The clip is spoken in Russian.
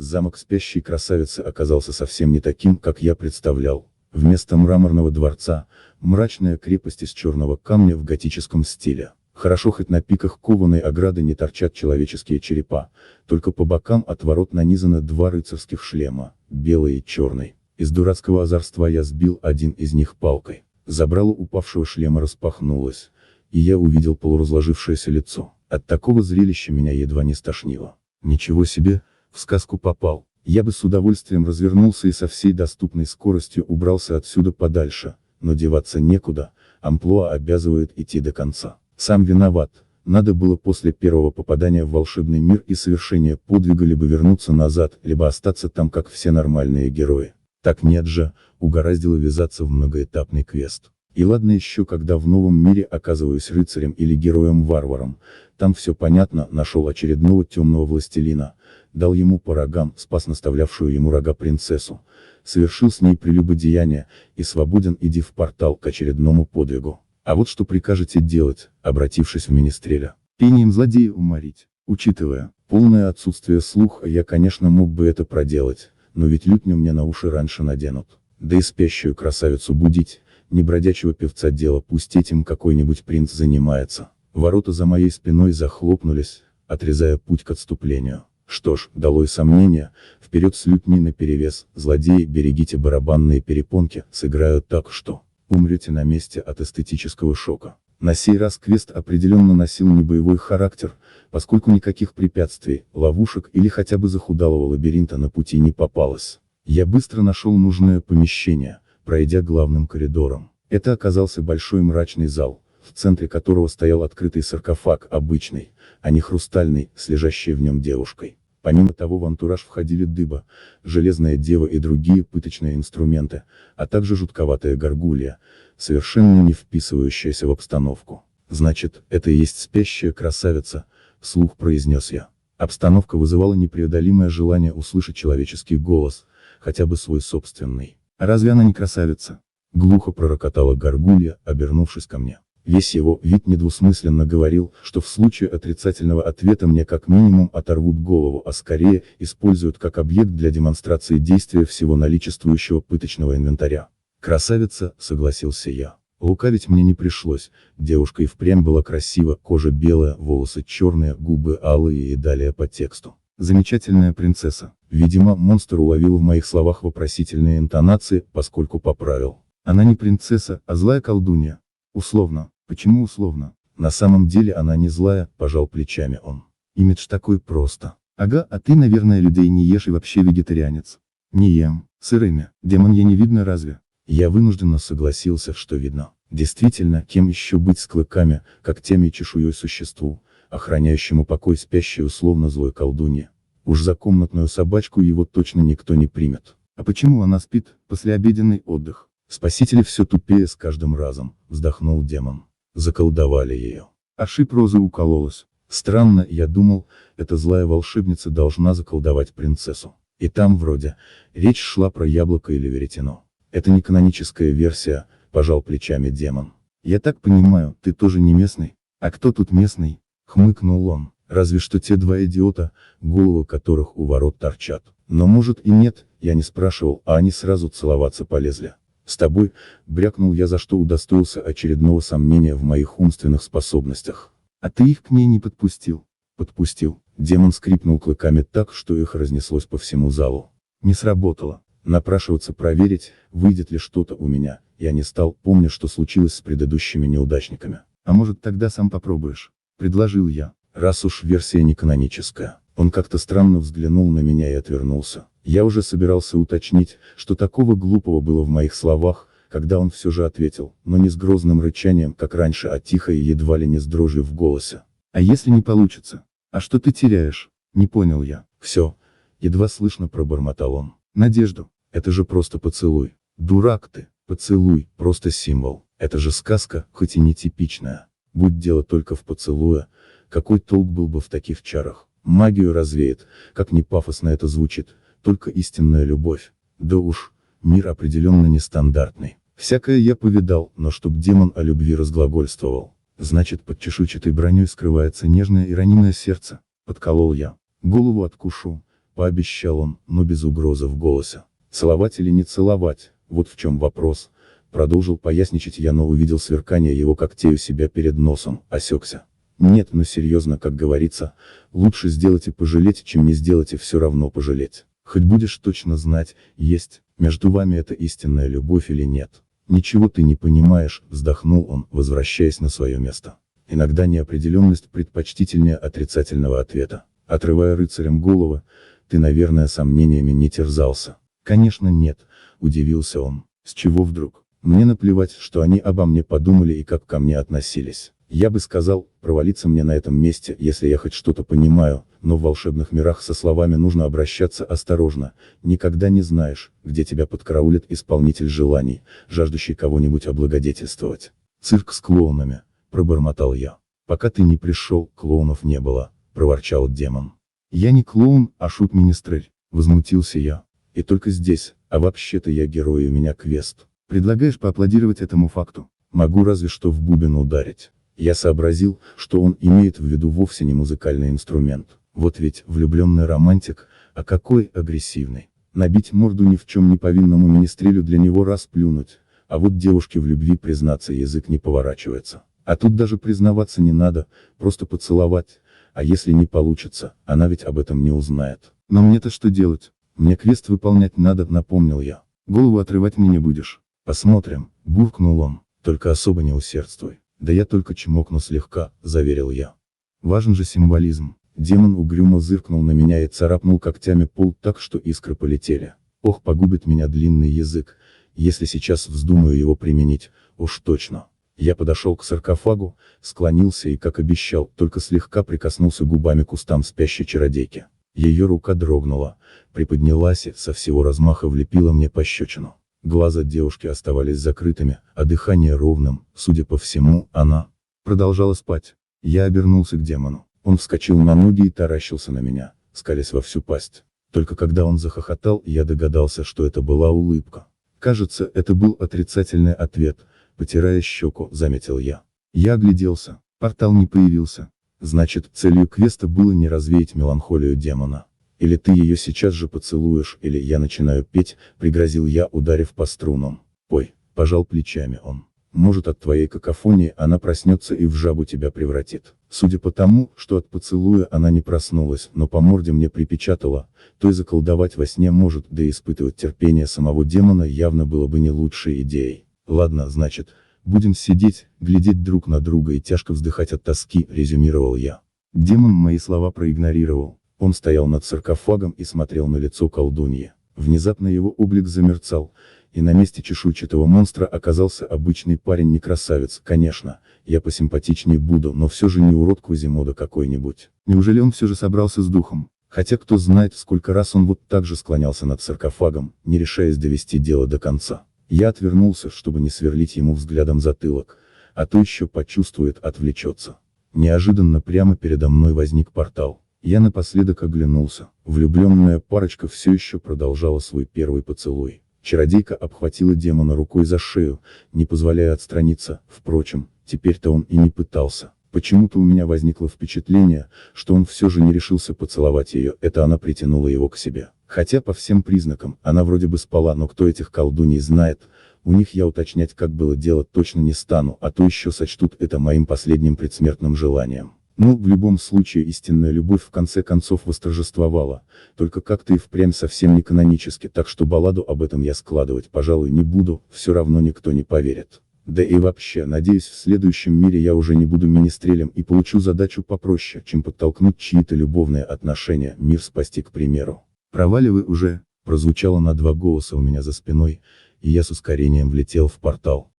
Замок спящей красавицы оказался совсем не таким, как я представлял. Вместо мраморного дворца, мрачная крепость из черного камня в готическом стиле. Хорошо хоть на пиках кованой ограды не торчат человеческие черепа, только по бокам от ворот нанизаны два рыцарских шлема, белый и черный. Из дурацкого озорства я сбил один из них палкой. Забрало упавшего шлема распахнулось, и я увидел полуразложившееся лицо. От такого зрелища меня едва не стошнило. Ничего себе, в сказку попал. Я бы с удовольствием развернулся и со всей доступной скоростью убрался отсюда подальше, но деваться некуда, амплуа обязывает идти до конца. Сам виноват, надо было после первого попадания в волшебный мир и совершения подвига либо вернуться назад, либо остаться там как все нормальные герои. Так нет же, угораздило ввязаться в многоэтапный квест. И ладно еще, когда в новом мире оказываюсь рыцарем или героем-варваром, там все понятно, нашел очередного темного властелина, дал ему по рогам, спас наставлявшую ему рога принцессу, совершил с ней прелюбодеяние, и свободен, иди в портал к очередному подвигу. А вот что прикажете делать, обратившись в Министреля? Пением злодея уморить. Учитывая полное отсутствие слуха, я конечно мог бы это проделать, но ведь лютню мне на уши раньше наденут. Да и спящую красавицу будить, не бродячего певца дело, пусть этим какой-нибудь принц занимается. Ворота за моей спиной захлопнулись, отрезая путь к отступлению. Что ж, долой сомнения, вперед с лютней наперевес, злодеи, берегите барабанные перепонки, сыграю так, что умрете на месте от эстетического шока. На сей раз квест определенно носил не боевой характер, поскольку никаких препятствий, ловушек или хотя бы захудалого лабиринта на пути не попалось. Я быстро нашел нужное помещение, пройдя главным коридором. Это оказался большой мрачный зал, в центре которого стоял открытый саркофаг, обычный, а не хрустальный, с лежащей в нем девушкой. Помимо того в антураж входили дыба, железная дева и другие пыточные инструменты, а также жутковатая горгулья, совершенно не вписывающаяся в обстановку. Значит, это и есть спящая красавица, вслух произнес я. Обстановка вызывала непреодолимое желание услышать человеческий голос, хотя бы свой собственный. «А разве она не красавица?» — глухо пророкотала горгулья, обернувшись ко мне. Весь его вид недвусмысленно говорил, что в случае отрицательного ответа мне как минимум оторвут голову, а скорее используют как объект для демонстрации действия всего наличествующего пыточного инвентаря. «Красавица», — согласился я. Лукавить мне не пришлось, девушка и впрямь была красива, кожа белая, волосы черные, губы алые и далее по тексту. «Замечательная принцесса». Видимо, монстр уловил в моих словах вопросительные интонации, поскольку поправил. «Она не принцесса, а злая колдунья». «Условно». «Почему условно?» «На самом деле она не злая», — пожал плечами он. «Имидж такой просто». «Ага, а ты, наверное, людей не ешь и вообще вегетарианец». «Не ем. Сырыми. Демон я не видно разве?» Я вынужденно согласился, что видно. Действительно, кем еще быть с клыками, когтями и чешуей существу, охраняющему покой спящей условно злой колдуньи. Уж за комнатную собачку его точно никто не примет. «А почему она спит, послеобеденный отдых?» «Спасители все тупее с каждым разом», — вздохнул демон. «Заколдовали ее. А шип розы укололась. Странно, я думал, эта злая волшебница должна заколдовать принцессу. И там вроде, речь шла про яблоко или веретено. Это не каноническая версия», — пожал плечами демон. «Я так понимаю, ты тоже не местный?» «А кто тут местный?» — хмыкнул он. «Разве что те два идиота, головы которых у ворот торчат. Но может и нет, я не спрашивал, а они сразу целоваться полезли. С тобой», — брякнул я, за что удостоился очередного сомнения в моих умственных способностях. «А ты их к ней не подпустил?» «Подпустил». Демон скрипнул клыками так, что их разнеслось по всему залу. «Не сработало. Напрашиваться проверить, выйдет ли что-то у меня, я не стал, помня, что случилось с предыдущими неудачниками. А может тогда сам попробуешь?» — предложил я. Раз уж версия не каноническая. Он как-то странно взглянул на меня и отвернулся. Я уже собирался уточнить, что такого глупого было в моих словах, когда он все же ответил, но не с грозным рычанием, как раньше, а тихо и едва ли не с дрожью в голосе. «А если не получится? А что ты теряешь?» Не понял я. «Все», — едва слышно пробормотал он. «Надежду. Это же просто поцелуй». «Дурак ты, поцелуй, просто символ. Это же сказка, хоть и нетипичная. Будь дело только в поцелуе, какой толк был бы в таких чарах? Магию развеет, как ни пафосно это звучит, только истинная любовь. Да уж, мир определенно нестандартный. Всякое я повидал, но чтоб демон о любви разглагольствовал. Значит, под чешуйчатой броней скрывается нежное и ранимое сердце», — подколол я. «Голову откушу», — пообещал он, но без угрозы в голосе. Целовать или не целовать, вот в чем вопрос. Продолжил поясничать я, но увидел сверкание его когтей у себя перед носом, осекся. Нет, но серьезно, как говорится, лучше сделать и пожалеть, чем не сделать и все равно пожалеть. Хоть будешь точно знать, есть между вами эта истинная любовь или нет. Ничего ты не понимаешь, вздохнул он, возвращаясь на свое место. Иногда неопределенность предпочтительнее отрицательного ответа. Отрывая рыцарям головы, ты, наверное, сомнениями не терзался. Конечно нет, удивился он. С чего вдруг? Мне наплевать, что они обо мне подумали и как ко мне относились. Я бы сказал, провалиться мне на этом месте, если я хоть что-то понимаю, но в волшебных мирах со словами нужно обращаться осторожно, никогда не знаешь, где тебя подкараулит исполнитель желаний, жаждущий кого-нибудь облагодетельствовать. Цирк с клоунами, пробормотал я. Пока ты не пришел, клоунов не было, проворчал демон. Я не клоун, а шут-министрель, возмутился я. И только здесь, а вообще-то я герой, и у меня квест. Предлагаешь поаплодировать этому факту? Могу разве что в бубен ударить. Я сообразил, что он имеет в виду вовсе не музыкальный инструмент. Вот ведь влюбленный романтик, а какой агрессивный. Набить морду ни в чем не повинному министрелю для него раз плюнуть, а вот девушке в любви признаться язык не поворачивается. А тут даже признаваться не надо, просто поцеловать, а если не получится, она ведь об этом не узнает. Но мне-то что делать? Мне квест выполнять надо, напомнил я. Голову отрывать мне не будешь. Посмотрим, буркнул он, только особо не усердствуй. Да я только чмокну слегка, заверил я. Важен же символизм. Демон угрюмо зыркнул на меня и царапнул когтями пол так, что искры полетели. Ох, погубит меня длинный язык, если сейчас вздумаю его применить, уж точно. Я подошел к саркофагу, склонился и, как обещал, только слегка прикоснулся губами к устам спящей чародейки. Ее рука дрогнула, приподнялась и со всего размаха влепила мне пощечину. Глаза девушки оставались закрытыми, а дыхание ровным, судя по всему, она продолжала спать. Я обернулся к демону. Он вскочил на ноги и таращился на меня, скалясь во всю пасть. Только когда он захохотал, я догадался, что это была улыбка. Кажется, это был отрицательный ответ, потирая щеку, заметил я. Я огляделся, портал не появился. Значит, целью квеста было не развеять меланхолию демона. Или ты ее сейчас же поцелуешь, или я начинаю петь, пригрозил я, ударив по струнам. Ой, пожал плечами он. Может, от твоей какофонии она проснется и в жабу тебя превратит. Судя по тому, что от поцелуя она не проснулась, но по морде мне припечатала, то и заколдовать во сне может, да и испытывать терпение самого демона явно было бы не лучшей идеей. Ладно, значит, будем сидеть, глядеть друг на друга и тяжко вздыхать от тоски, резюмировал я. Демон мои слова проигнорировал. Он стоял над саркофагом и смотрел на лицо колдуньи. Внезапно его облик замерцал, и на месте чешуйчатого монстра оказался обычный парень, не красавец, конечно, я посимпатичнее буду, но все же не урод Квазимода какой-нибудь. Неужели он все же собрался с духом? Хотя кто знает, сколько раз он вот так же склонялся над саркофагом, не решаясь довести дело до конца. Я отвернулся, чтобы не сверлить ему взглядом затылок, а то еще почувствует, отвлечется. Неожиданно прямо передо мной возник портал. Я напоследок оглянулся. Влюбленная парочка все еще продолжала свой первый поцелуй. Чародейка обхватила демона рукой за шею, не позволяя отстраниться, впрочем, теперь-то он и не пытался. Почему-то у меня возникло впечатление, что он все же не решился поцеловать ее, это она притянула его к себе. Хотя по всем признакам, она вроде бы спала, но кто этих колдуней знает, у них я уточнять, как было дело, точно не стану, а то еще сочтут это моим последним предсмертным желанием. Ну, в любом случае истинная любовь в конце концов восторжествовала, только как-то и впрямь совсем не канонически, так что балладу об этом я складывать, пожалуй, не буду, все равно никто не поверит. Да и вообще, надеюсь, в следующем мире я уже не буду министрелем и получу задачу попроще, чем подтолкнуть чьи-то любовные отношения, мир спасти, к примеру. «Проваливай уже», прозвучало на два голоса у меня за спиной, и я с ускорением влетел в портал.